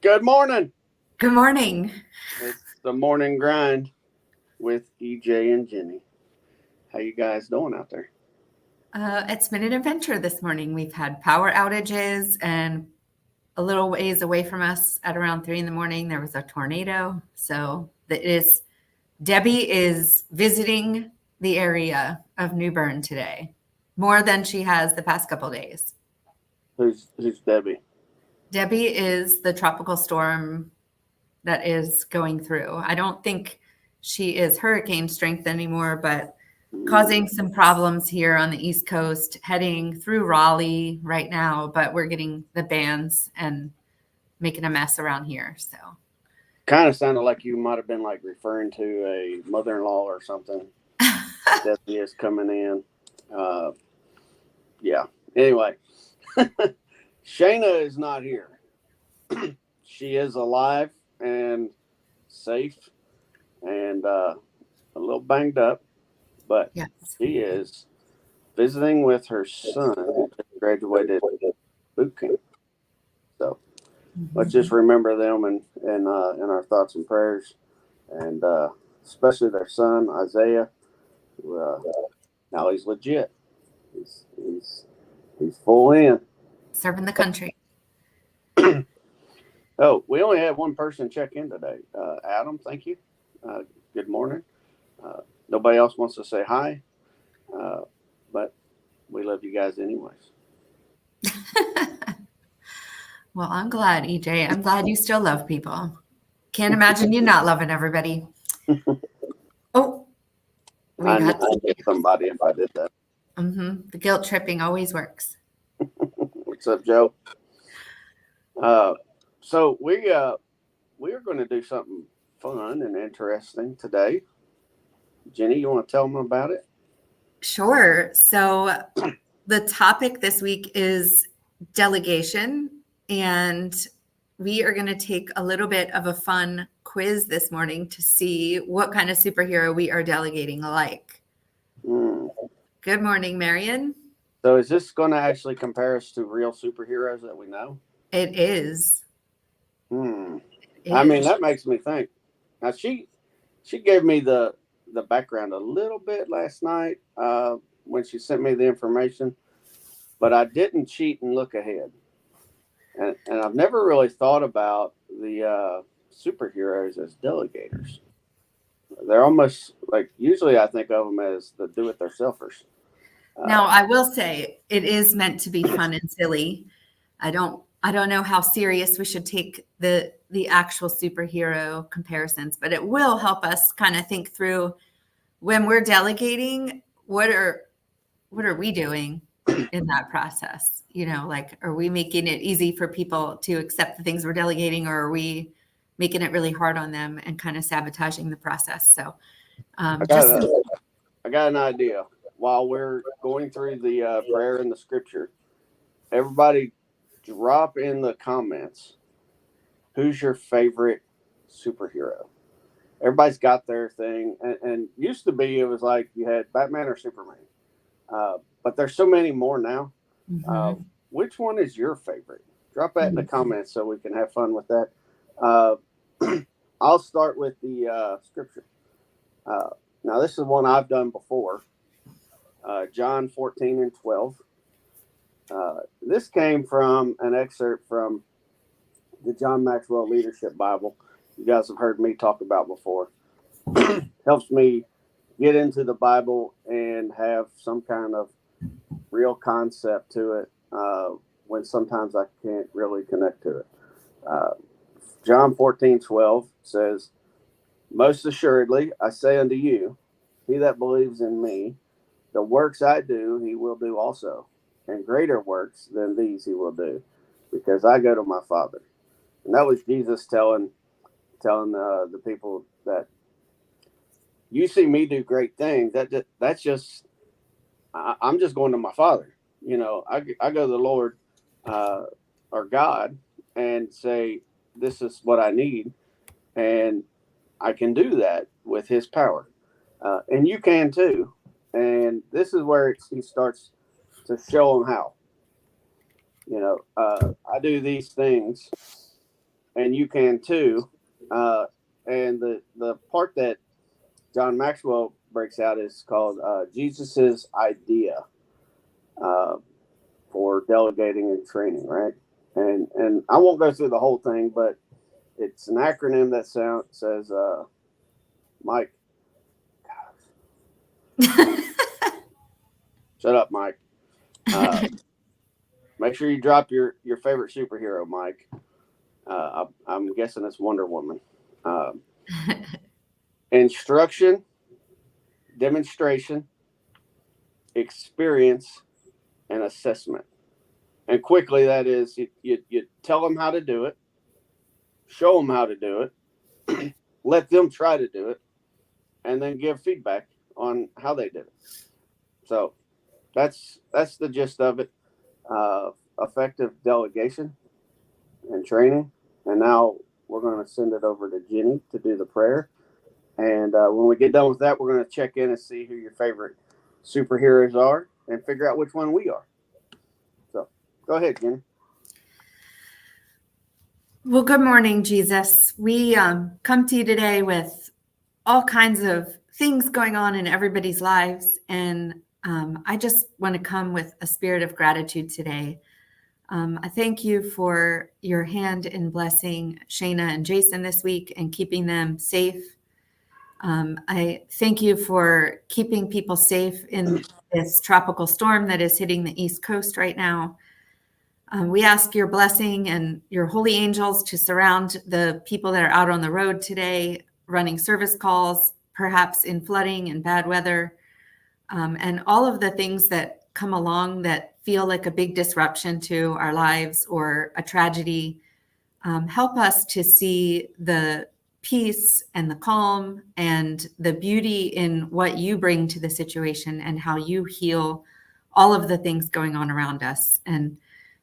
Good morning. Good morning. It's the morning grind with EJ and Ginny. How you guys doing out there? It's been an adventure this morning. We've had power outages, and a little ways away from us at around 3 in the morning, there was a tornado. So Debbie is visiting the area of New Bern today, more than she has the past couple days. Who's Debbie? Debbie is the tropical storm that is going through. I don't think she is hurricane strength anymore, but causing some problems here on the East Coast, heading through Raleigh right now, but we're getting the bands and making a mess around here. So Kind of sounded like you might have been like referring to a mother-in-law or something. Debbie is coming in. Yeah. Anyway, Shayna is not here. She is alive and safe and a little banged up, but yes. she is visiting with her son who just graduated boot camp. So let's just remember them in our thoughts and prayers, and especially their son Isaiah. Who, now he's legit. He's full in. Serving the country. Oh, we only had one person check in today. Adam, thank you. Good morning. Nobody else wants to say hi, but we love you guys anyways. Well, I'm glad, EJ. I'm glad you still love people. Can't imagine you not loving everybody. Oh, I'd get somebody if I did that. The guilt tripping always works. What's up, Joe? So we are going to do something fun and interesting today. Jenny, you want to tell them about it? Sure. So the topic this week is delegation, and we are going to take a little bit of a fun quiz this morning to see what kind of superhero we are delegating alike. Good morning, Marion. So is this going to actually compare us to real superheroes that we know? It is. I mean, that makes me think. Now, she gave me the background a little bit last night when she sent me the information, but I didn't cheat and look ahead. And I've never really thought about the superheroes as delegators. They're almost like, usually I think of them as the do-it-yourselfers. Now, I will say it is meant to be fun and silly. I don't know how serious we should take the actual superhero comparisons, but it will help us kind of think through when we're delegating, what are we doing in that process? You know, like, are we making it easy for people to accept the things we're delegating, or are we making it really hard on them and kind of sabotaging the process? So I got an idea. While we're going through the prayer and the scripture, everybody drop in the comments, who's your favorite superhero? Everybody's got their thing. And used to be, it was like you had Batman or Superman. But there's so many more now. Which one is your favorite? Drop that in the comments so we can have fun with that. I'll start with the scripture. Now, this is one I've done before. John 14:12. This came from an excerpt from the John Maxwell Leadership Bible. You guys have heard me talk about before. Helps me get into the Bible and have some kind of real concept to it when sometimes I can't really connect to it. John 14:12 says, "Most assuredly, I say unto you, he that believes in me, the works I do, he will do also. And greater works than these he will do, because I go to my Father." And that was Jesus telling the people that you see me do great things. That's just I'm just going to my Father. You know, I go to the Lord or God and say, this is what I need, and I can do that with His power, and you can too. And this is where he starts to show them how. You know, I do these things and you can too. And the part that John Maxwell breaks out is called Jesus's idea for delegating and training, right? And I won't go through the whole thing, but it's an acronym that says Mike. Shut up, Mike. Make sure you drop your favorite superhero, Mike. I'm guessing it's Wonder Woman. Instruction, demonstration, experience, and assessment. And quickly, that is, you tell them how to do it, show them how to do it, let them try to do it, and then give feedback on how they did it. So that's the gist of it. Effective delegation and training. And now we're going to send it over to Ginny to do the prayer. And when we get done with that, we're going to check in and see who your favorite superheroes are and figure out which one we are. So go ahead, Ginny. Well, good morning, Jesus. We come to you today with all kinds of things going on in everybody's lives. And I just want to come with a spirit of gratitude today. I thank you for your hand in blessing Shayna and Jason this week and keeping them safe. I thank you for keeping people safe in this tropical storm that is hitting the East Coast right now. We ask your blessing and your holy angels to surround the people that are out on the road today, running service calls, perhaps in flooding and bad weather, and all of the things that come along that feel like a big disruption to our lives or a tragedy. Help us to see the peace and the calm and the beauty in what you bring to the situation and how you heal all of the things going on around us. And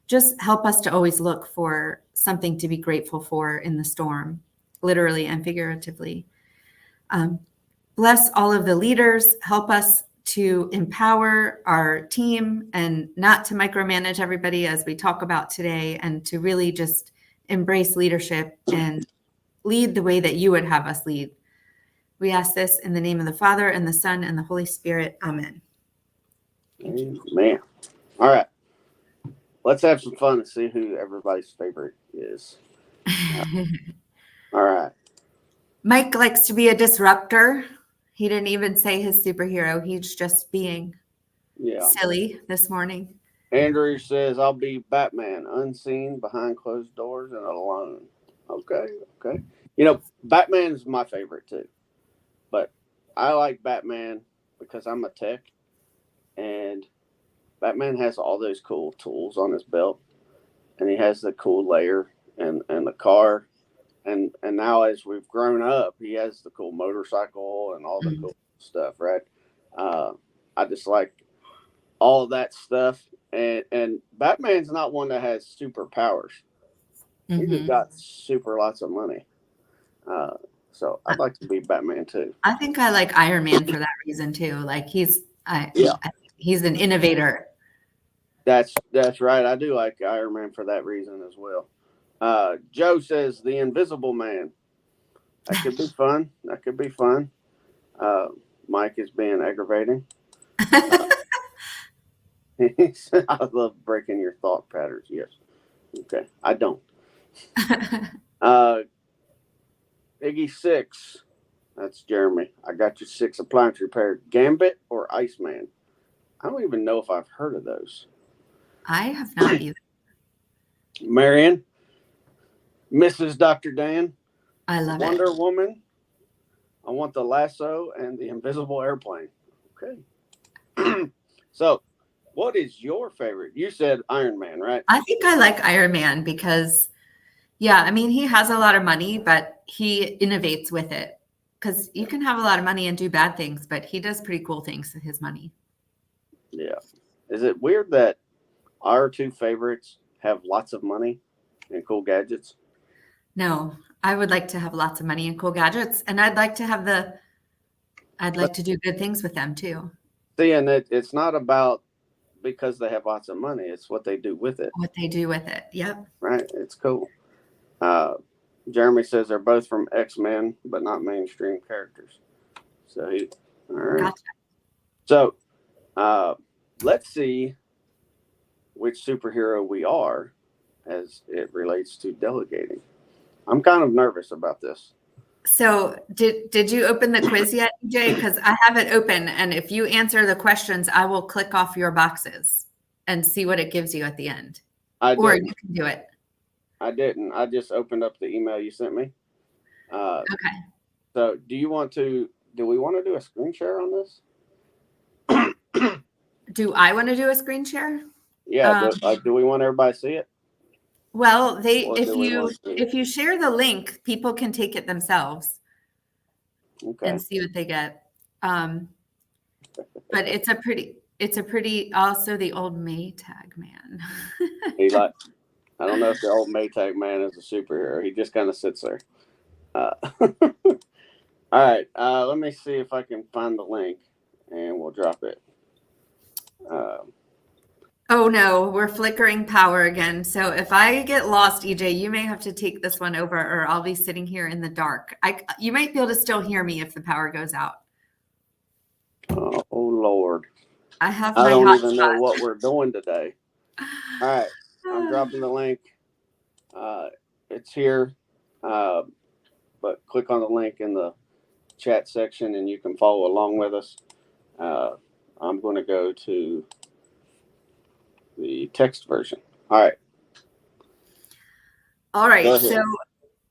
just help us to always look for something to be grateful for in the storm, literally and figuratively. Bless all of the leaders. Help us to empower our team and not to micromanage everybody as we talk about today, and to really just embrace leadership and lead the way that you would have us lead. We ask this in the name of the Father and the Son and the Holy Spirit. Amen. Amen. All right. Let's have some fun and see who everybody's favorite is. All right. Mike likes to be a disruptor. He didn't even say his superhero. He's just being silly this morning. Andrew says, I'll be Batman, unseen, behind closed doors, and alone. Okay. You know, Batman is my favorite too. But I like Batman because I'm a tech. And Batman has all those cool tools on his belt. And he has the cool layer and the car. And now as we've grown up, he has the cool motorcycle and all the cool stuff, right? I just like all of that stuff. And Batman's not one that has superpowers. He just got super lots of money. So I'd like to be Batman too. I think I like Iron Man for that reason too. Like he's an innovator. That's right. I do like Iron Man for that reason as well. Joe says the Invisible Man. That could be fun. Mike is being aggravating. I love breaking your thought patterns. Yes. Okay. I don't. Iggy 6. That's Jeremy. I got your 6 appliance repair. Gambit or Iceman? I don't even know if I've heard of those. I have not either. Marion. Mrs. Dr. Dan. I love Wonder Woman. I want the lasso and the invisible airplane. Okay. So, what is your favorite? You said Iron Man, right? I think I like Iron Man because, I mean, he has a lot of money, but he innovates with it. Because you can have a lot of money and do bad things, but he does pretty cool things with his money. Yeah. Is it weird that our 2 favorites have lots of money and cool gadgets? No, I would like to have lots of money and cool gadgets, and I'd like to do good things with them too. See, and it's not about because they have lots of money; it's what they do with it. What they do with it, yep. Right, it's cool. Jeremy says they're both from X-Men, but not mainstream characters. So, all right. Gotcha. So, let's see which superhero we are as it relates to delegating. I'm kind of nervous about this. So did you open the quiz yet, EJ? Because I have it open, and if you answer the questions, I will click off your boxes and see what it gives you at the end. Or you can do it. I didn't. I just opened up the email you sent me. Okay. So do we want to do a screen share on this? Do I want to do a screen share? Yeah. Do we want everybody to see it? Well, if you share the link, people can take it themselves and see what they get. But it's a pretty also the old Maytag man. I don't know if the old Maytag man is a superhero. He just kind of sits there. All right. Let me see if I can find the link, and we'll drop it. Oh no, we're flickering power again. So if I get lost, EJ, you may have to take this one over, or I'll be sitting here in the dark. You might be able to still hear me if the power goes out. Oh Lord. I don't even know what we're doing today. All right. I'm dropping the link. It's here. But click on the link in the chat section and you can follow along with us. I'm going to go to the text version. All right. So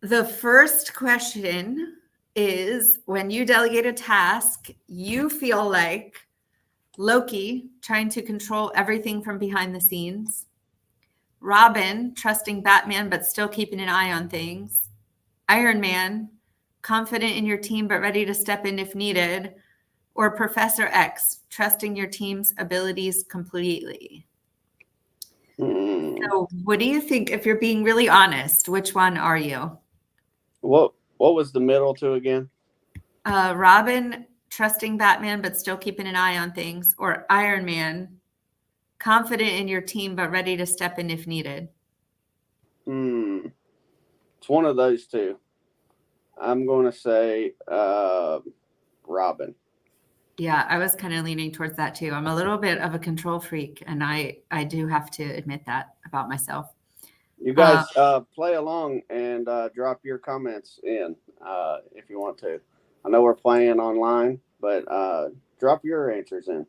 the first question is, when you delegate a task, you feel like Loki trying to control everything from behind the scenes, Robin trusting Batman but still keeping an eye on things, Iron Man confident in your team but ready to step in if needed, or Professor X trusting your team's abilities completely. So what do you think, if you're being really honest, which one are you? What was the middle two again? Robin trusting Batman but still keeping an eye on things, or Iron Man confident in your team but ready to step in if needed? It's one of those two. I'm going to say Robin. Yeah, I was kind of leaning towards that too. I'm a little bit of a control freak, and I do have to admit that about myself. You guys play along and drop your comments in if you want to. I know we're playing online, but drop your answers in.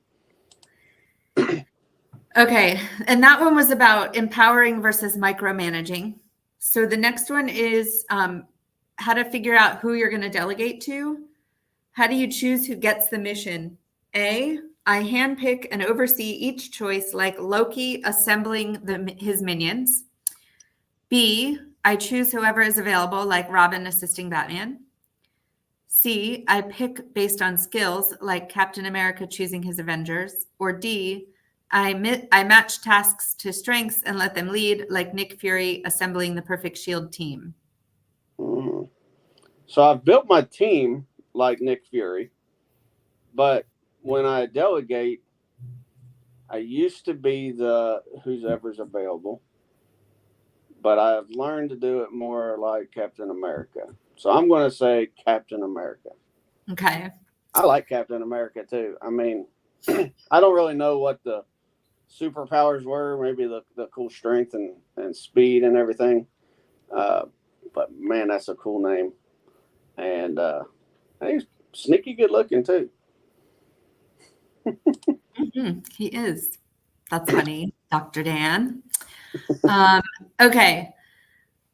Okay, and that one was about empowering versus micromanaging. So the next one is how to figure out who you're going to delegate to. How do you choose who gets the mission? A, I handpick and oversee each choice like Loki assembling his minions. B, I choose whoever is available like Robin assisting Batman. C, I pick based on skills like Captain America choosing his Avengers. Or D, I match tasks to strengths and let them lead like Nick Fury assembling the perfect SHIELD team. So I've built my team like Nick Fury, but when I delegate, I used to be the whoever's available, but I've learned to do it more like Captain America. So I'm going to say Captain America. Okay. I like Captain America too. I mean, I don't really know what the superpowers were, maybe the cool strength and speed and everything. But man, that's a cool name. And he's sneaky good looking too. He is. That's funny, Dr. Dan. Okay.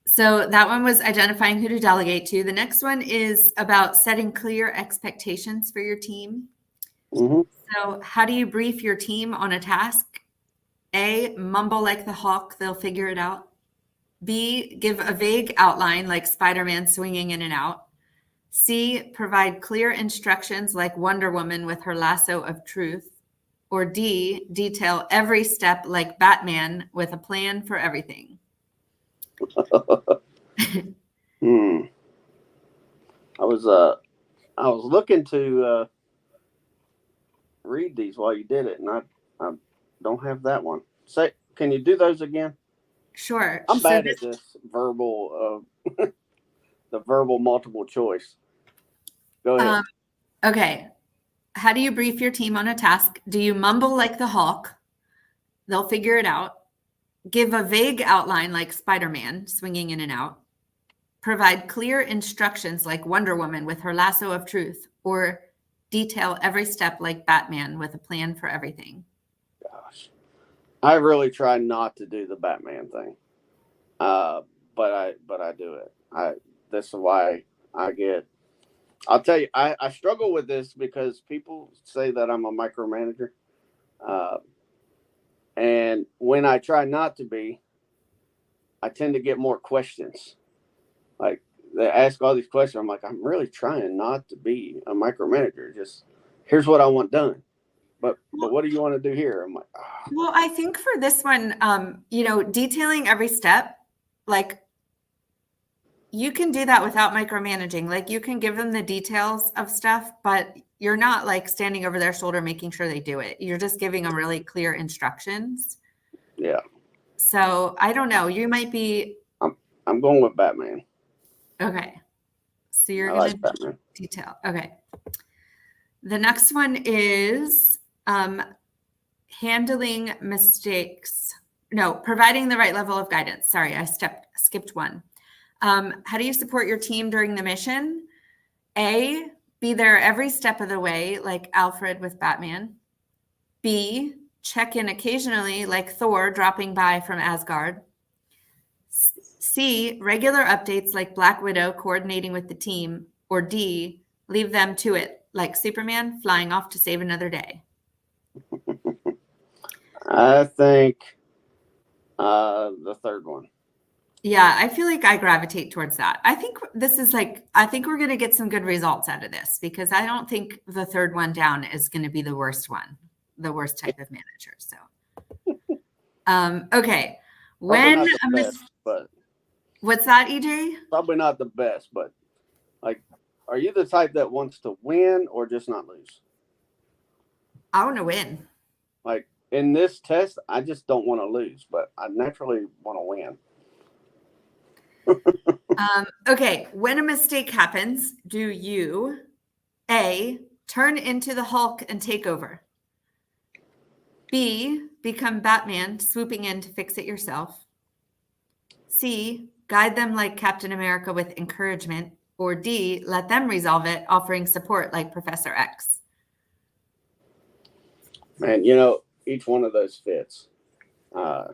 So that one was identifying who to delegate to. The next one is about setting clear expectations for your team. So how do you brief your team on a task? A, mumble like the hawk, they'll figure it out. B, give a vague outline like Spider-Man swinging in and out. C, provide clear instructions like Wonder Woman with her lasso of truth. Or D, detail every step like Batman with a plan for everything. I was looking to read these while you did it, and I don't have that one. Can you do those again? Sure. I'm bad at this verbal verbal multiple choice. Go ahead. Okay. How do you brief your team on a task? Do you mumble like the Hulk? They'll figure it out. Give a vague outline like Spider-Man swinging in and out. Provide clear instructions like Wonder Woman with her lasso of truth, or detail every step like Batman with a plan for everything. Gosh, I really try not to do the Batman thing, but I do it. This is why I get. I'll tell you, I struggle with this because people say that I'm a micromanager, and when I try not to be, I tend to get more questions. Like, they ask all these questions. I'm like, I'm really trying not to be a micromanager. Just here's what I want done. But what do you want to do here? I'm like, oh. Well, I think for this one, detailing every step, like you can do that without micromanaging. Like you can give them the details of stuff, but you're not like standing over their shoulder making sure they do it. You're just giving them really clear instructions. Yeah. So I don't know. You might be. I'm going with Batman. Okay. So you're I going like to detail. Okay. The next one is handling mistakes. No, providing the right level of guidance. Sorry, I skipped one. How do you support your team during the mission? A, be there every step of the way, like Alfred with Batman. B, check in occasionally, like Thor dropping by from Asgard. C, regular updates like Black Widow coordinating with the team. Or D, leave them to it, like Superman flying off to save another day. I think the third one. Yeah, I feel like I gravitate towards that. I think we're going to get some good results out of this because I don't think the third one down is going to be the worst one, the worst type of manager. So, okay. When what's that, EJ? Probably not the best, but like, are you the type that wants to win or just not lose? I want to win. Like in this test, I just don't want to lose, but I naturally want to win. Okay. When a mistake happens, do you A, turn into the Hulk and take over? B, become Batman, swooping in to fix it yourself? C, guide them like Captain America with encouragement? Or D, let them resolve it, offering support like Professor X? Man, each one of those fits. I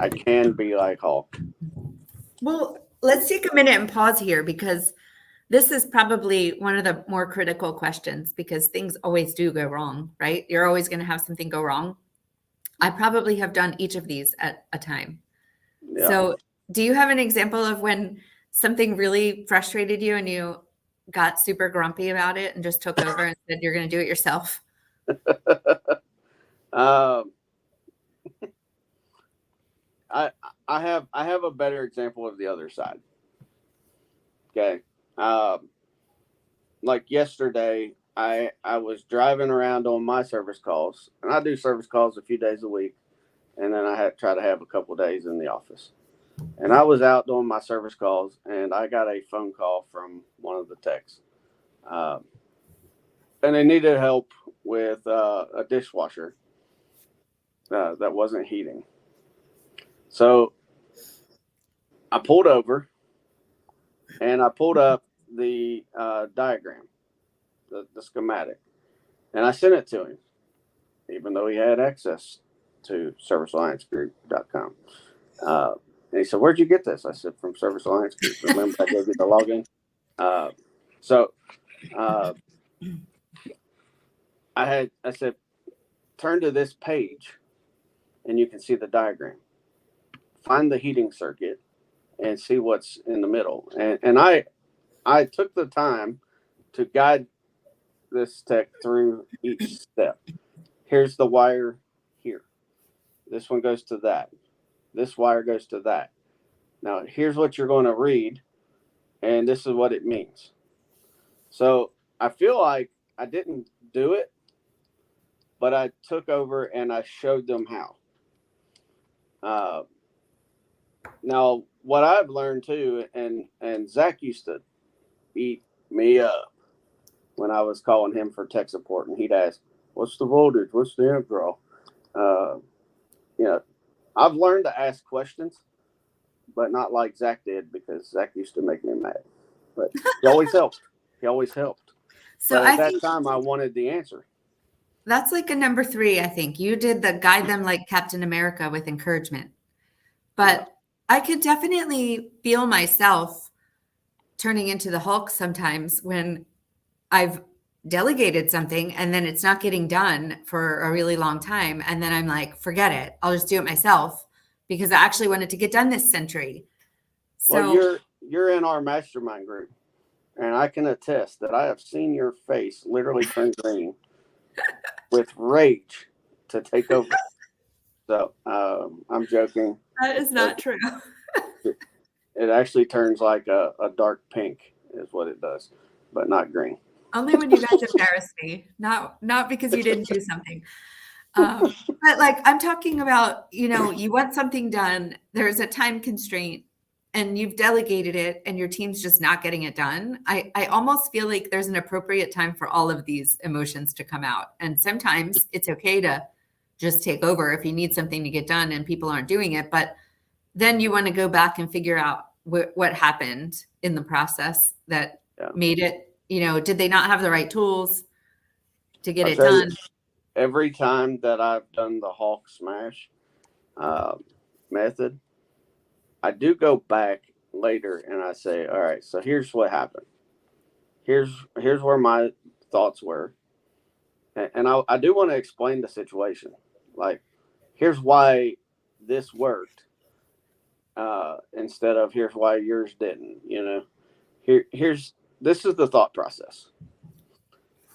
can be like Hulk. Well, let's take a minute and pause here because this is probably one of the more critical questions because things always do go wrong, right? You're always going to have something go wrong. I probably have done each of these at a time. Yeah. So do you have an example of when something really frustrated you and you got super grumpy about it and just took over and said you're going to do it yourself? I have a better example of the other side. Okay. Like yesterday, I was driving around on my service calls, and I do service calls a few days a week, and then I try to have a couple of days in the office. And I was out doing my service calls, and I got a phone call from one of the techs, and they needed help with a dishwasher that wasn't heating. So I pulled over, and I pulled up the diagram, the schematic, and I sent it to him, even though he had access to servicealliancegroup.com. And he said, "Where'd you get this?" I said, "From Service Alliance Group." Remember, I gave you the login. I said, "Turn to this page, and you can see the diagram. Find the heating circuit, and see what's in the middle." And I took the time to guide this tech through each step. Here's the wire here. This one goes to that. This wire goes to that. Now, here's what you're going to read, and this is what it means. So I feel like I didn't do it, but I took over and I showed them how. Now, what I've learned too, and Zach used to eat me up when I was calling him for tech support, and he'd ask, "What's the voltage? What's the amp draw?" You know, I've learned to ask questions, but not like Zach did, because Zach used to make me mad. But he always helped. He always helped. So But I at that think time, I wanted the answer. that's like a number 3. I think you did the guide them like Captain America with encouragement. But I could definitely feel myself turning into the Hulk sometimes when I've delegated something and then it's not getting done for a really long time. And then I'm like, forget it. I'll just do it myself because I actually wanted to get done this century. So Well, you're in our mastermind group, and I can attest that I have seen your face literally turn green with rage to take over. So I'm joking. that is not true. It actually turns like a dark pink is what it does, but not green. Only when you guys embarrass me, not because you didn't do something. But like I'm talking about, you want something done, there's a time constraint and you've delegated it and your team's just not getting it done. I almost feel like there's an appropriate time for all of these emotions to come out. And sometimes it's okay to just take over if you need something to get done and people aren't doing it. But then you want to go back and figure out what happened in the process that made it, did they not have the right tools to get I'll it tell you, done? every time that I've done the Hawk Smash method, I do go back later and I say, all right, so here's what happened. Here's where my thoughts were. And I do want to explain the situation. Like, here's why this worked instead of here's why yours didn't. This is the thought process.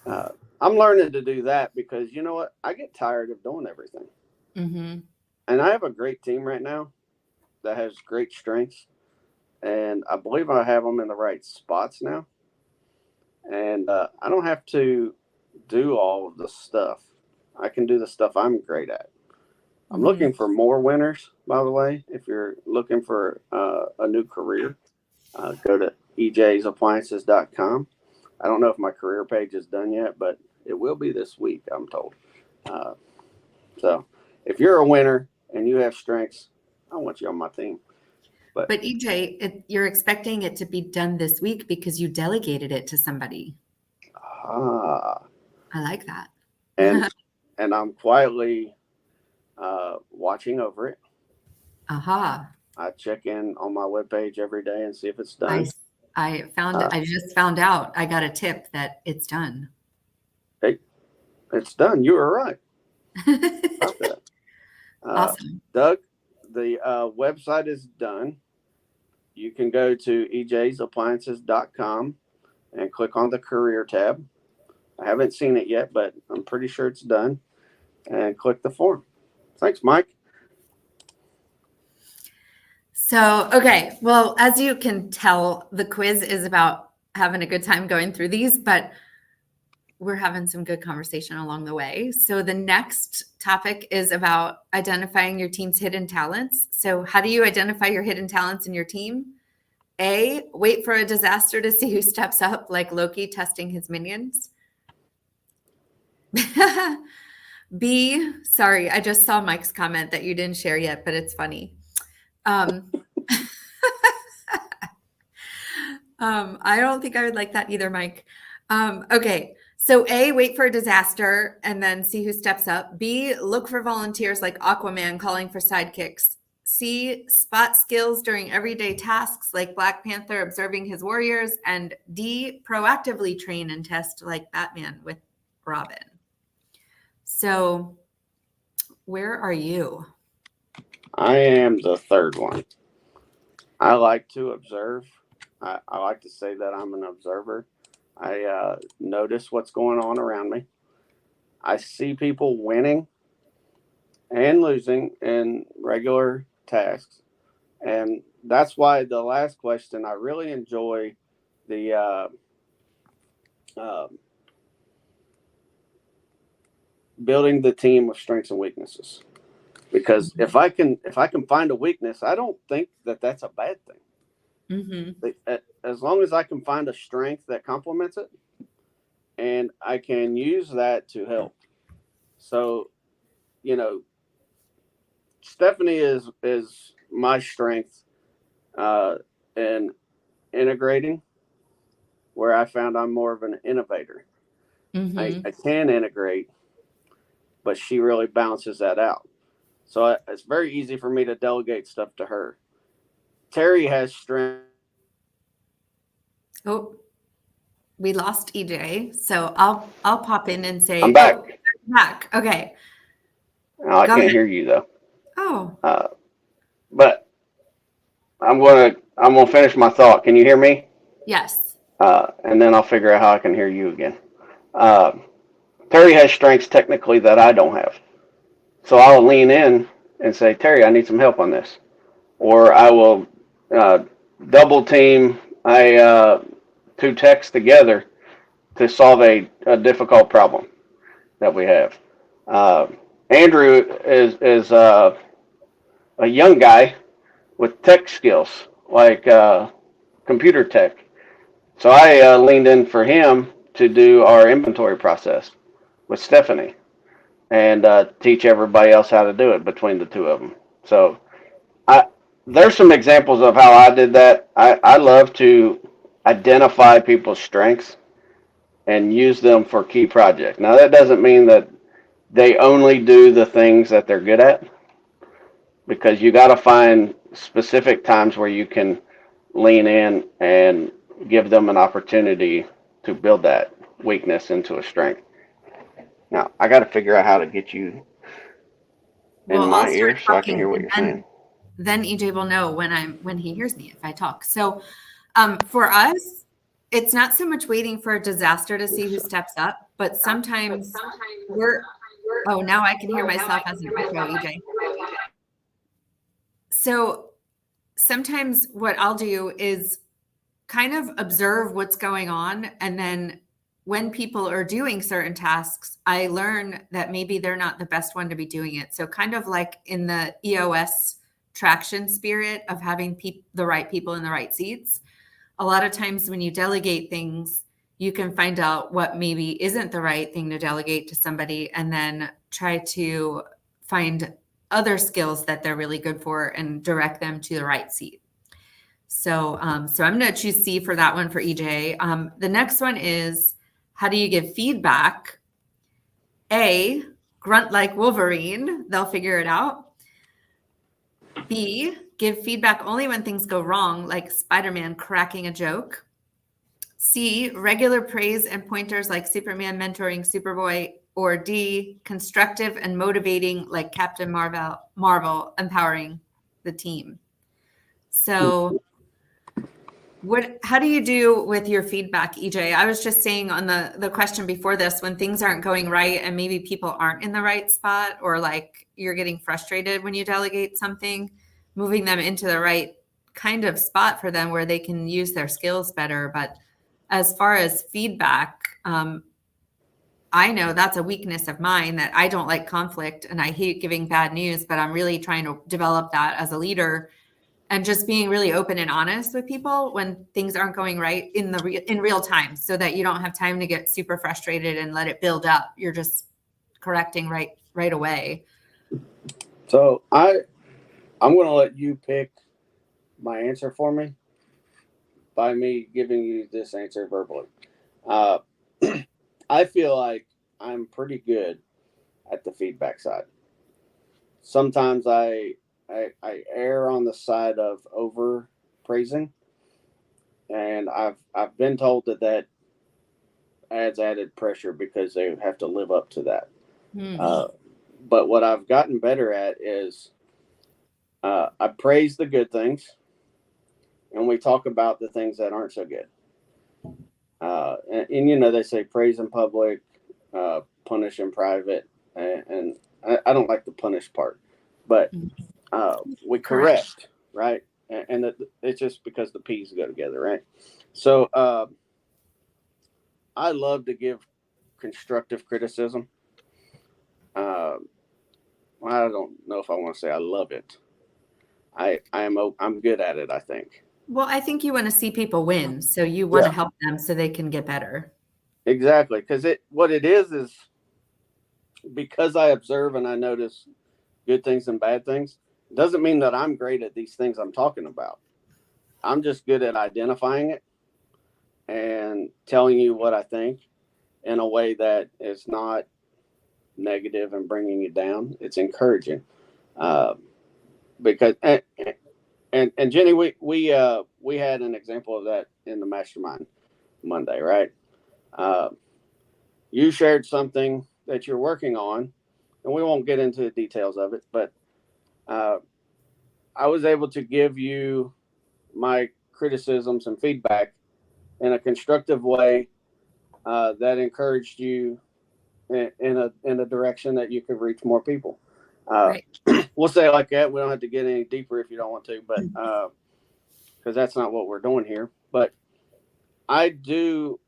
I'm learning to do that because you know what? I get tired of doing everything. Mm-hmm. And I have a great team right now that has great strengths. And I believe I have them in the right spots now. And I don't have to do all of the stuff. I can do the stuff I'm great at. I'm looking for more winners, by the way. If you're looking for a new career, go to ejsappliances.com. I don't know if my career page is done yet, but it will be this week, I'm told. So if you're a winner and you have strengths, I want you on my team. But EJ, you're expecting it to be done this week because you delegated it to somebody. I like that. And I'm quietly watching over it. Aha. I check in on my webpage every day and see if it's done. I just found out. I got a tip that it's done. Hey, it's done. You were right. Awesome. Doug, the website is done. You can go to ejsappliances.com and click on the career tab. I haven't seen it yet, but I'm pretty sure it's done. And click the form. Thanks, Mike. So, okay. Well, as you can tell, the quiz is about having a good time going through these, but we're having some good conversation along the way. So the next topic is about identifying your team's hidden talents. So how do you identify your hidden talents in your team? A, wait for a disaster to see who steps up, like Loki testing his minions. B, sorry, I just saw Mike's comment that you didn't share yet, but it's funny. I don't think I would like that either, Mike. Okay. So A, wait for a disaster and then see who steps up. B, look for volunteers like Aquaman calling for sidekicks. C, spot skills during everyday tasks like Black Panther observing his warriors. And D, proactively train and test like Batman with Robin. So where are you? I am the third one. I like to observe. I like to say that I'm an observer. I notice what's going on around me. I see people winning and losing in regular tasks. And that's why the last question, I really enjoy the building the team with strengths and weaknesses. because if I can find a weakness, I don't think that that's a bad thing. Mm-hmm. As long as I can find a strength that complements it, and I can use that to help. So, you know, Stephanie is my strength in integrating, where I found I'm more of an innovator. Mm-hmm. I can integrate, but she really balances that out. So it's very easy for me to delegate stuff to her. Terry has strength. Oh, we lost EJ. So I'll pop in and say, I'm back. oh, back. Okay. No, I Go can't ahead. hear you though. Oh, But I'm gonna finish my thought. Can you hear me? yes. And then I'll figure out how I can hear you again. Uh, Terry has strengths technically that I don't have, so I'll lean in and say, Terry, I need some help on this, or I will uh, double team two techs together to solve a difficult problem that we have. Uh, Andrew is a young guy with tech skills, like computer tech. So I leaned in for him to do our inventory process with Stephanie and teach everybody else how to do it between the two of them. So I, there's some examples of how I did that. I love to identify people's strengths and use them for key projects. Now, that doesn't mean that they only do the things that they're good at, because you got to find specific times where you can lean in and give them an opportunity to build that weakness into a strength. Now, I got to figure out how to get you in Well, I'll my start ear so I can hear talking, what and you're saying. then EJ will know when he hears me if I talk. So, for us, it's not so much waiting for a disaster to see who steps up, but sometimes we're. Oh, now I can hear myself as an echo, EJ. So sometimes what I'll do is kind of observe what's going on, and then when people are doing certain tasks, I learn that maybe they're not the best one to be doing it. So kind of like in the EOS traction spirit of having the right people in the right seats. A lot of times when you delegate things, you can find out what maybe isn't the right thing to delegate to somebody, and then try to find other skills that they're really good for and direct them to the right seat. So, so I'm going to choose C for that one for EJ. The next one is, how do you give feedback? A, grunt like Wolverine. They'll figure it out. B, give feedback only when things go wrong, like Spider-Man cracking a joke. C, regular praise and pointers like Superman mentoring Superboy. Or D, constructive and motivating like Captain Marvel empowering the team. So how do you do with your feedback, EJ? I was just saying on the question before this, when things aren't going right and maybe people aren't in the right spot, or like you're getting frustrated when you delegate something, moving them into the right kind of spot for them where they can use their skills better. But as far as feedback, I know that's a weakness of mine, that I don't like conflict and I hate giving bad news, but I'm really trying to develop that as a leader, and just being really open and honest with people when things aren't going right in real time, so that you don't have time to get super frustrated and let it build up. You're just correcting right away. So I'm going to let you pick my answer for me by me giving you this answer verbally. Uh, I feel like I'm pretty good at the feedback side. Sometimes I err on the side of over praising, and I've been told that adds added pressure because they have to live up to that. But what I've gotten better at is I praise the good things, and we talk about the things that aren't so good. And you know, they say praise in public, punish in private, and I don't like the punish part, but we correct, right? And it's just because the P's go together, right? So I love to give constructive criticism. I don't know if I want to say I love it. I'm good at it, I think. Well, I think you want to see people win, so you want to Yeah, help them so they can get better. exactly. Because what it is because I observe and I notice good things and bad things, doesn't mean that I'm great at these things I'm talking about. I'm just good at identifying it and telling you what I think in a way that is not negative and bringing you down. It's encouraging. Uh, because and Jenny, we had an example of that in the mastermind Monday, right? Uh, you shared something that you're working on, and we won't get into the details of it, but uh, I was able to give you my criticisms and feedback in a constructive way that encouraged you in a direction that you could reach more people. Uh, Right. we'll say it like that. We don't have to get any deeper if you don't want to, but because that's not what we're doing here. But I do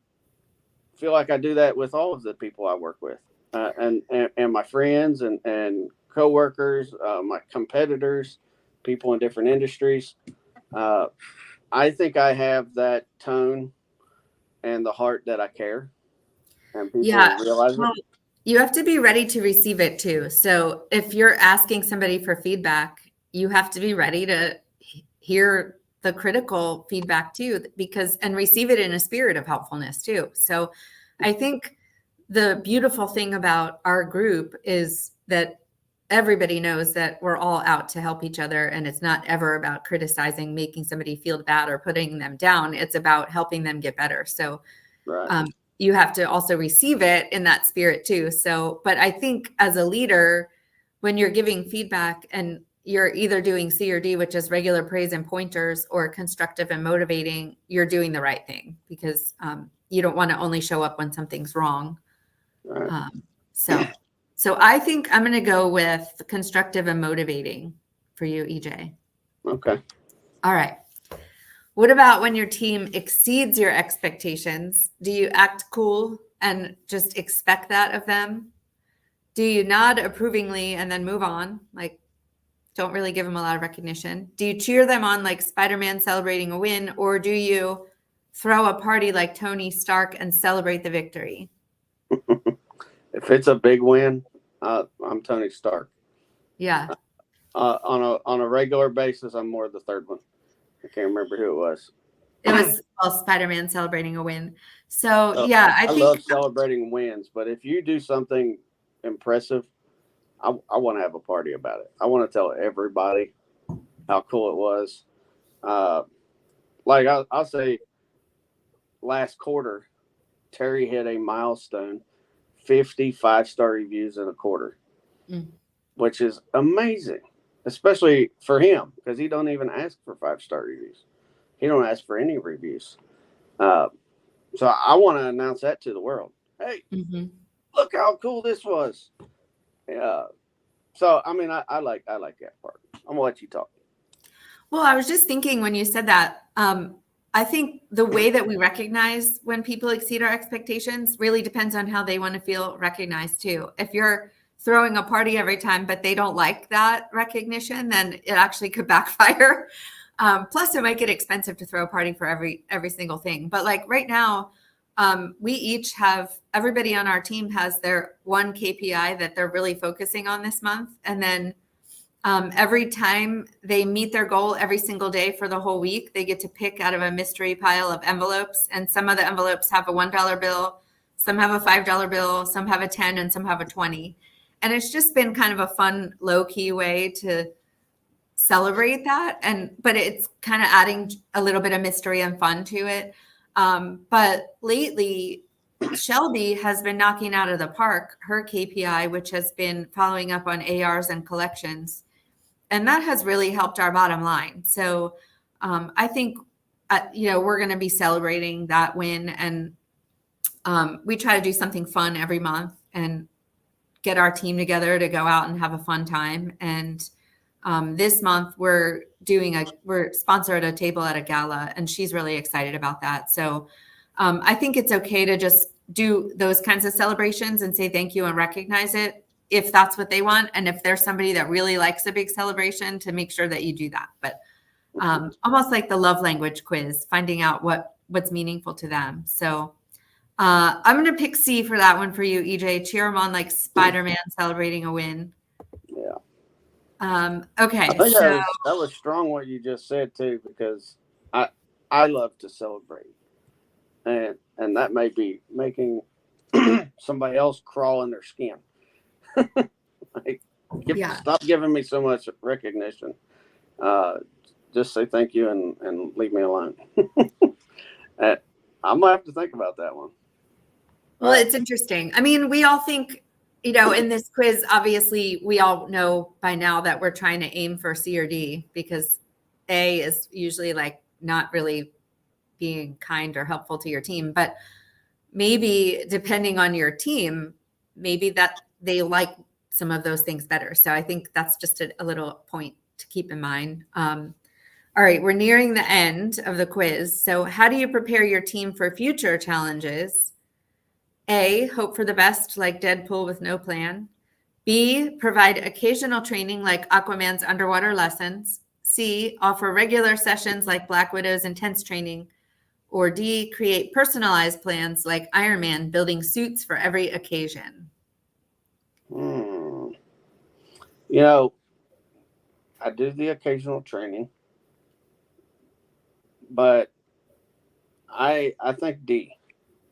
feel like I do that with all of the people I work with, and my friends and coworkers, my competitors, people in different industries. Uh, I think I have that tone and the heart that I care, and people Yeah. realize it. Well, you have to be ready to receive it too. So if you're asking somebody for feedback, you have to be ready to hear the critical feedback too, and receive it in a spirit of helpfulness too. So I think the beautiful thing about our group is that everybody knows that we're all out to help each other, and it's not ever about criticizing, making somebody feel bad or putting them down. It's about helping them get better. So Right. you have to also receive it in that spirit too. So, but I think as a leader, when you're giving feedback and you're either doing C or D, which is regular praise and pointers, or constructive and motivating, you're doing the right thing, because you don't want to only show up when something's wrong. Right. So I think I'm going to go with constructive and motivating for you, EJ. Okay. All right. What about when your team exceeds your expectations? Do you act cool and just expect that of them? Do you nod approvingly and then move on? Like, don't really give them a lot of recognition. Do you cheer them on like Spider-Man celebrating a win, or do you throw a party like Tony Stark and celebrate the victory? If it's a big win, I'm Tony Stark. Yeah. On a regular basis, I'm more the third one. I can't remember who it was. It was Spider-Man celebrating a win. So yeah, I I think love celebrating wins, but if you do something impressive, I want to have a party about it. I want to tell everybody how cool it was. Like I'll say, last quarter, Terry hit a milestone, 50 5-star reviews in a quarter, which is amazing, especially for him, because he don't even ask for 5-star reviews. He don't ask for any reviews. So I want to announce that to the world. Hey, look how cool this was. So I mean, I like that part. I'm gonna let you talk. Well, I was just thinking when you said that, I think the way that we recognize when people exceed our expectations really depends on how they want to feel recognized too. If you're throwing a party every time, but they don't like that recognition, then it actually could backfire. Plus, it might get expensive to throw a party for every single thing. But like right now, we each have, everybody on our team has their one KPI that they're really focusing on this month, and then every time they meet their goal every single day for the whole week, they get to pick out of a mystery pile of envelopes. And some of the envelopes have a $1 bill, some have a $5 bill, some have a 10, and some have a 20. And it's just been kind of a fun, low-key way to celebrate that. But it's kind of adding a little bit of mystery and fun to it. But lately, Shelby has been knocking out of the park her KPI, which has been following up on ARs and collections. And that has really helped our bottom line. So I think, we're going to be celebrating that win. And we try to do something fun every month and get our team together to go out and have a fun time. And this month we're sponsored a table at a gala, and she's really excited about that. So I think it's okay to just do those kinds of celebrations and say thank you and recognize it. if that's what they want. And if there's somebody that really likes a big celebration, to make sure that you do that. But almost like the love language quiz, finding out what's meaningful to them. So I'm going to pick C for that one for you, EJ. Cheer them on like Spider-Man celebrating a win. Yeah. Okay. I think So that was strong what you just said too, because I love to celebrate, and that may be making somebody else crawl in their skin. Like, stop giving me so much recognition. Just say thank you and leave me alone. I'm gonna have to think about that one. Well, it's interesting. I mean, we all think, in this quiz, obviously, we all know by now that we're trying to aim for C or D, because A is usually like not really being kind or helpful to your team. But maybe depending on your team, maybe that they like some of those things better. So I think that's just a little point to keep in mind. All right, we're nearing the end of the quiz. So how do you prepare your team for future challenges? A, hope for the best, like Deadpool with no plan. B, provide occasional training like Aquaman's underwater lessons. C, offer regular sessions like Black Widow's intense training. Or D, create personalized plans like Iron Man building suits for every occasion. I do the occasional training, but I think D,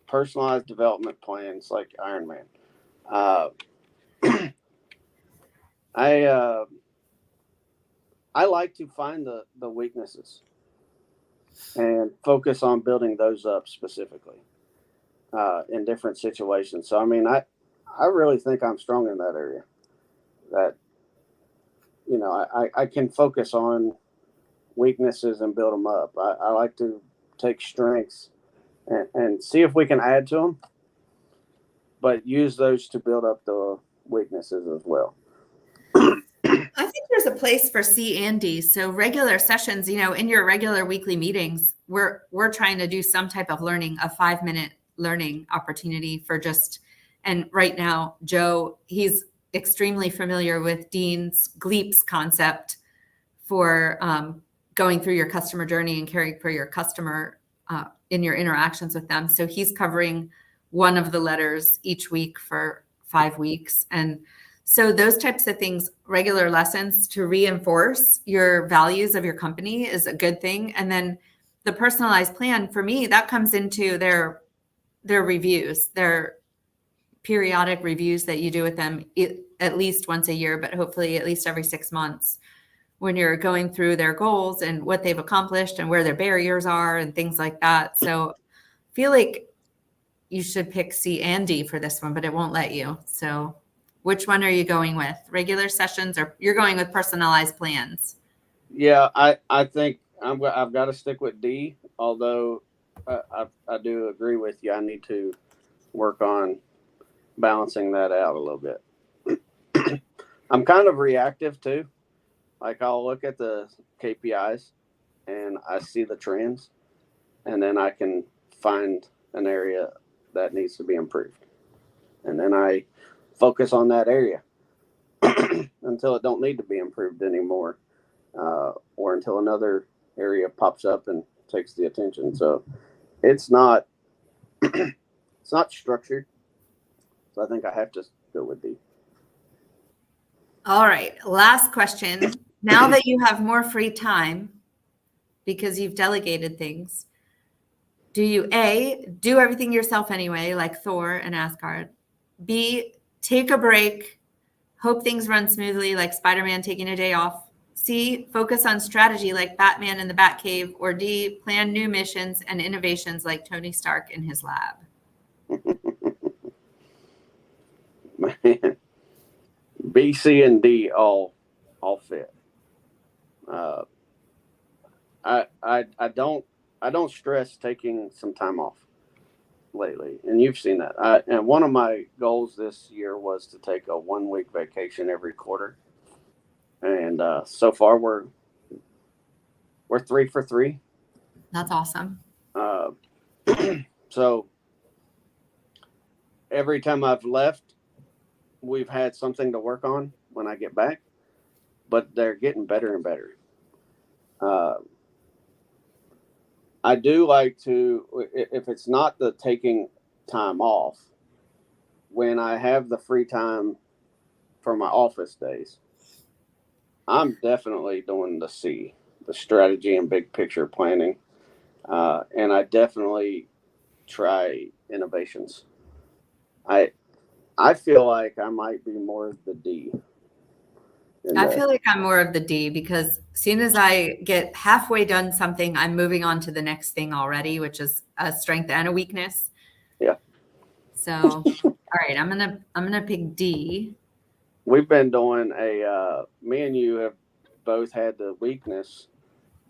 personalized development plans like Iron Man. I like to find the weaknesses and focus on building those up specifically in different situations. So, I mean, I really think I'm strong in that area. That, I can focus on weaknesses and build them up. I like to take strengths and see if we can add to them, but use those to build up the weaknesses as well. I think there's a place for C and D. So regular sessions, in your regular weekly meetings, we're trying to do some type of learning, a 5-minute learning opportunity for and right now, Joe, he's extremely familiar with Dean's GLEAPS concept for going through your customer journey and caring for your customer in your interactions with them. So he's covering one of the letters each week for 5 weeks. And so those types of things, regular lessons to reinforce your values of your company, is a good thing. And then the personalized plan, for me, that comes into their reviews, their periodic reviews that you do with them at least once a year, but hopefully at least every 6 months, when you're going through their goals and what they've accomplished and where their barriers are and things like that. So I feel like you should pick C and D for this one, but it won't let you. So which one are you going with? Regular sessions, or you're going with personalized plans? Yeah, I think I've got to stick with D, although I do agree with you. I need to work on balancing that out a little bit. I'm kind of reactive too. Like, I'll look at the KPIs and I see the trends, and then I can find an area that needs to be improved. And then I focus on that area until it don't need to be improved anymore, or until another area pops up and takes the attention. So it's not structured. So I think I have to go with D. All right. Last question. Now that you have more free time because you've delegated things, do you A, do everything yourself anyway, like Thor and Asgard? B, take a break, hope things run smoothly, like Spider-Man taking a day off? C, focus on strategy like Batman in the Batcave? Or D, plan new missions and innovations like Tony Stark in his lab? Man, B, C, and D all fit. I don't stress taking some time off lately, and you've seen that. And one of my goals this year was to take a 1-week vacation every quarter, and so far we're 3 for 3. That's awesome. So every time I've left we've had something to work on when I get back, but they're getting better and better. I do like to, if it's not the taking time off, when I have the free time for my office days, I'm definitely doing the strategy and big picture planning. And I definitely try innovations. I feel like I might be more of the D. I feel like I'm more of the D because as soon as I get halfway done something, I'm moving on to the next thing already, which is a strength and a weakness. Yeah. So, all right, I'm gonna pick D. We've been doing me and you have both had the weakness,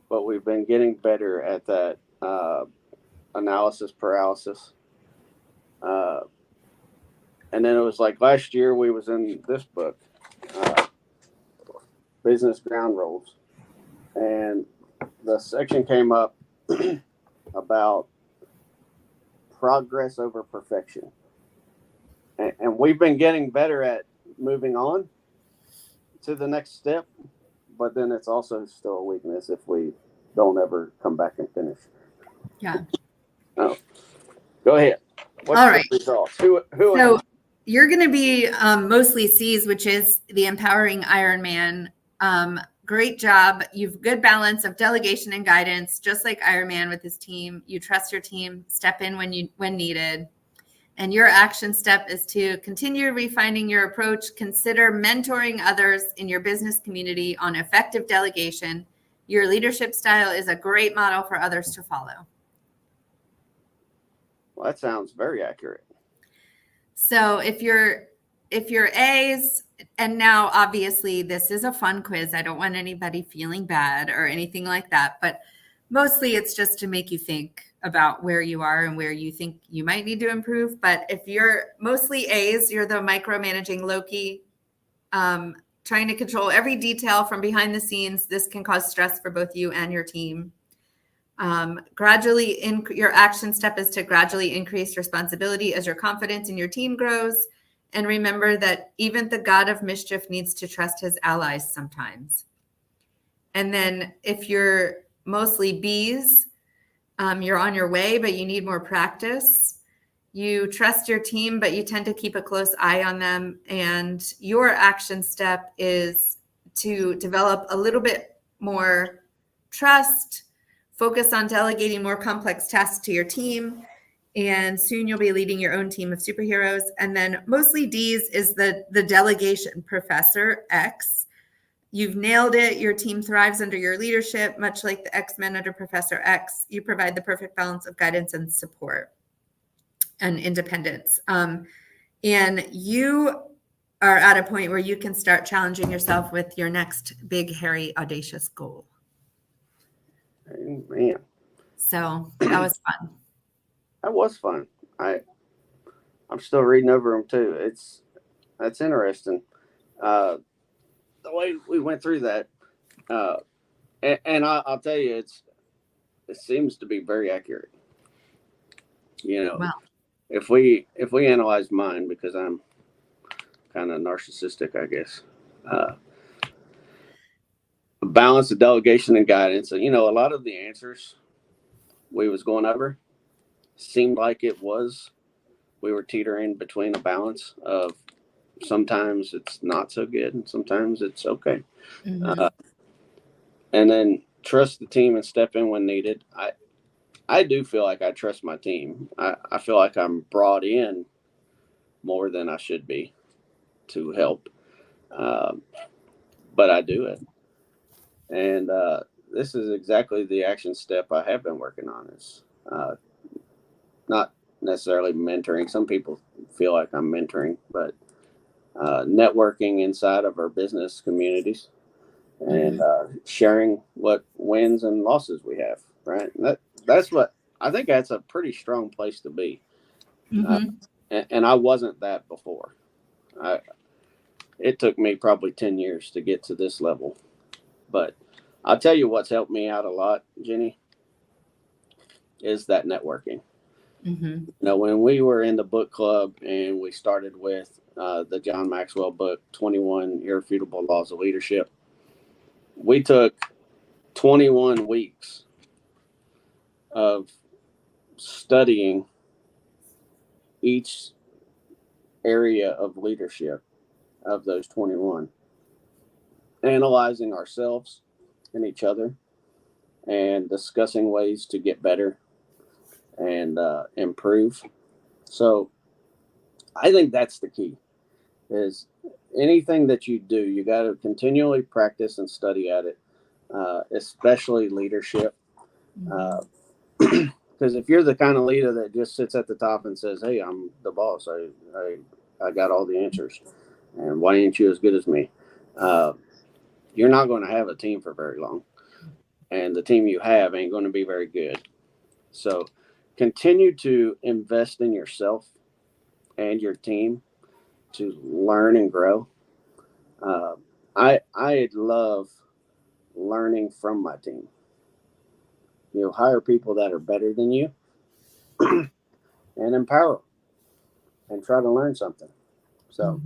but we've been getting better at that analysis paralysis. And then it was like last year we was in this book, Business Ground Rules, and the section came up about progress over perfection. And we've been getting better at moving on to the next step, but then it's also still a weakness if we don't ever come back and finish. Yeah. Oh, go ahead. What's All right. The results? Who So you're going to be mostly C's, which is the empowering Ironman. Great job. You've good balance of delegation and guidance, just like Ironman with his team. You trust your team, step in when needed. And your action step is to continue refining your approach. Consider mentoring others in your business community on effective delegation. Your leadership style is a great model for others to follow. Well, that sounds very accurate. So if you're A's, and now obviously this is a fun quiz. I don't want anybody feeling bad or anything like that, but mostly it's just to make you think about where you are and where you think you might need to improve. But if you're mostly A's, you're the micromanaging Loki, trying to control every detail from behind the scenes. This can cause stress for both you and your team. Your action step is to gradually increase responsibility as your confidence in your team grows. And remember that even the God of mischief needs to trust his allies sometimes. And then if you're mostly B's, you're on your way, but you need more practice. You trust your team, but you tend to keep a close eye on them. And your action step is to develop a little bit more trust, focus on delegating more complex tasks to your team, and soon you'll be leading your own team of superheroes. And then mostly D's is the delegation, Professor X. You've nailed it. Your team thrives under your leadership, much like the X-Men under Professor X. You provide the perfect balance of guidance and support and independence. And you are at a point where you can start challenging yourself with your next big, hairy, audacious goal. Man. So that was fun. That was fun. I'm still reading over them too. That's interesting. The way we went through that, and I'll tell you, it seems to be very accurate. Well, if we analyze mine, because I'm kind of narcissistic, I guess. Balance of delegation and guidance. And, a lot of the answers we was going over seemed like we were teetering between a balance of sometimes it's not so good and sometimes it's okay. mm-hmm. And then trust the team and step in when needed. I do feel like I trust my team. I feel like I'm brought in more than I should be to help. But I do it. And this is exactly the action step I have been working on. Is not necessarily mentoring. Some people feel like I'm mentoring, but networking inside of our business communities and sharing what wins and losses we have. Right. And that's what I think that's a pretty strong place to be. And I wasn't that before. It took me probably 10 years to get to this level. But I'll tell you what's helped me out a lot, Jenny, is that networking. Mm-hmm. When we were in the book club and we started with the John Maxwell book, 21 Irrefutable Laws of Leadership, we took 21 weeks of studying each area of leadership of those 21, analyzing ourselves and each other and discussing ways to get better and improve. So I think that's the key, is anything that you do, you got to continually practice and study at it, especially leadership. Because if you're the kind of leader that just sits at the top and says, hey, I'm the boss, I got all the answers, and why ain't you as good as me? You're not going to have a team for very long. And the team you have ain't going to be very good. So continue to invest in yourself and your team to learn and grow. I love learning from my team. Hire people that are better than you and empower them and try to learn something. So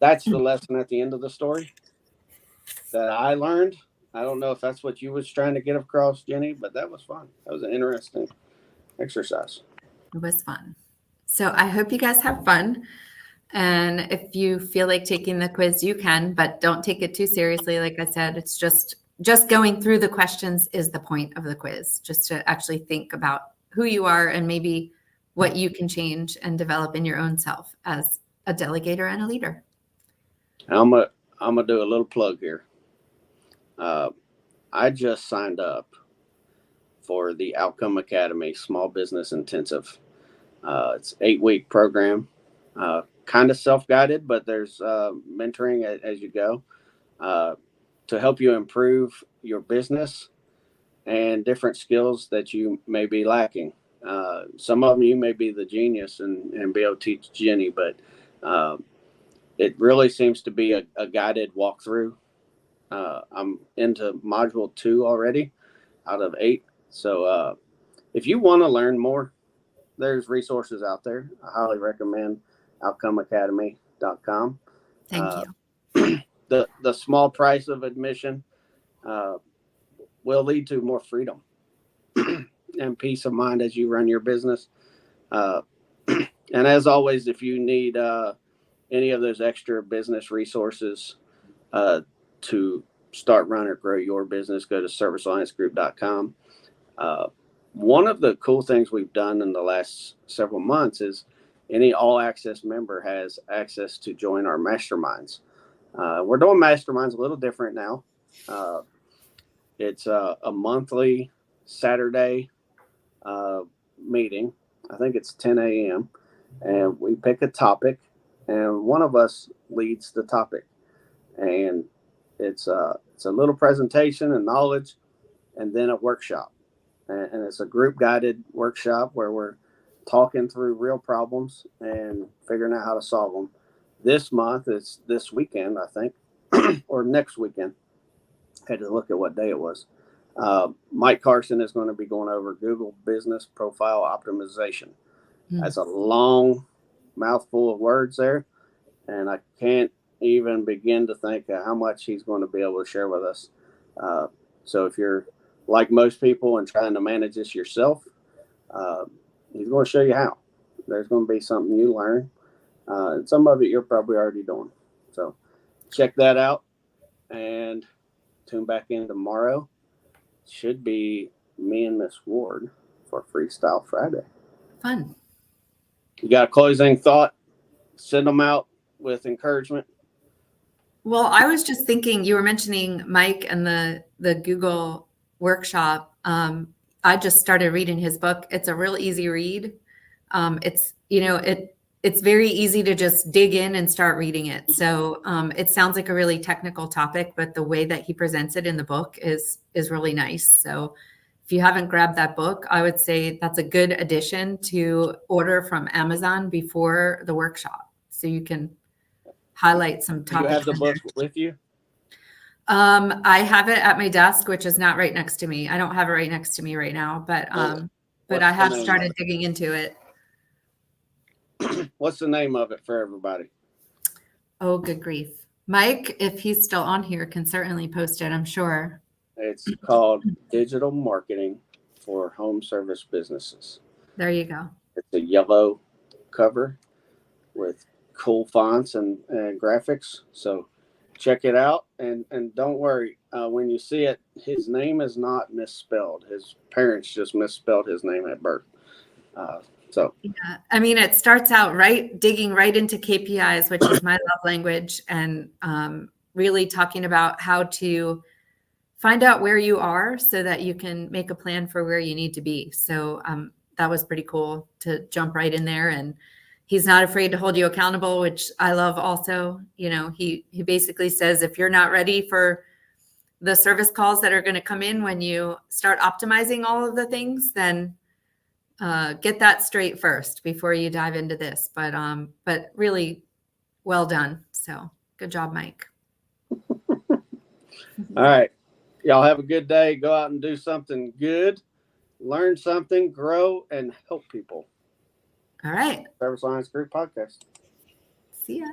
that's the lesson at the end of the story that I learned. I don't know if that's what you was trying to get across, Jenny, but that was fun. That was an interesting exercise. It was fun. So I hope you guys have fun. And if you feel like taking the quiz, you can, but don't take it too seriously. Like I said, it's just going through the questions is the point of the quiz, just to actually think about who you are and maybe what you can change and develop in your own self as a delegator and a leader. I'm gonna do a little plug here. I just signed up for the Outcome Academy Small Business Intensive. It's an 8-week program, kind of self-guided, but there's mentoring as you go to help you improve your business and different skills that you may be lacking. Some of them you may be the genius and be able to teach Jenny, but it really seems to be a guided walkthrough. I'm into module 2 already out of 8. So if you want to learn more, there's resources out there. I highly recommend outcomeacademy.com. Thank you. The small price of admission will lead to more freedom and peace of mind as you run your business. And as always, if you need any of those extra business resources to start, run, or grow your business, go to servicealliancegroup.com. One of the cool things we've done in the last several months is any all access member has access to join our masterminds. We're doing masterminds a little different now. It's a monthly Saturday meeting. I think it's 10 a.m. and we pick a topic and one of us leads the topic. And it's a little presentation and knowledge and then a workshop. And it's a group guided workshop where we're talking through real problems and figuring out how to solve them. This month, it's this weekend, I think, or next weekend. I had to look at what day it was. Mike Carson is going to be going over Google Business Profile Optimization. That's a long mouthful of words there. And I can't even begin to think of how much he's going to be able to share with us. So if you're like most people and trying to manage this yourself, he's going to show you how. There's going to be something you learn. And some of it you're probably already doing. So check that out and tune back in tomorrow. Should be me and Miss Ward for Freestyle Friday. Fun. You got a closing thought? Send them out with encouragement. Well, I was just thinking, you were mentioning Mike and the Google workshop. I just started reading his book. It's a real easy read. It's very easy to just dig in and start reading it. So it sounds like a really technical topic, but the way that he presents it in the book is really nice. So if you haven't grabbed that book, I would say that's a good addition to order from Amazon before the workshop. So you can highlight some topics. You have the book with you? I have it at my desk, which is not right next to me. I don't have it right next to me right now, but but What's I the have name of started digging into it. What's the name of it for everybody? Oh, good grief. Mike, if he's still on here, can certainly post it, I'm sure. It's called Digital Marketing for Home Service Businesses. There you go. It's a yellow cover with cool fonts and graphics. So check it out. And don't worry, when you see it, his name is not misspelled. His parents just misspelled his name at birth. So yeah, I mean, it starts out digging right into KPIs, which is my love language, and really talking about how to find out where you are so that you can make a plan for where you need to be. So that was pretty cool to jump right in there. And he's not afraid to hold you accountable, which I love also. You know, he basically says, if you're not ready for the service calls that are going to come in when you start optimizing all of the things, then get that straight first before you dive into this. But really well done. So good job, Mike. all right. Y'all have a good day. Go out and do something good, learn something, grow, and help people. All right. Service Alliance Group Podcast. See ya.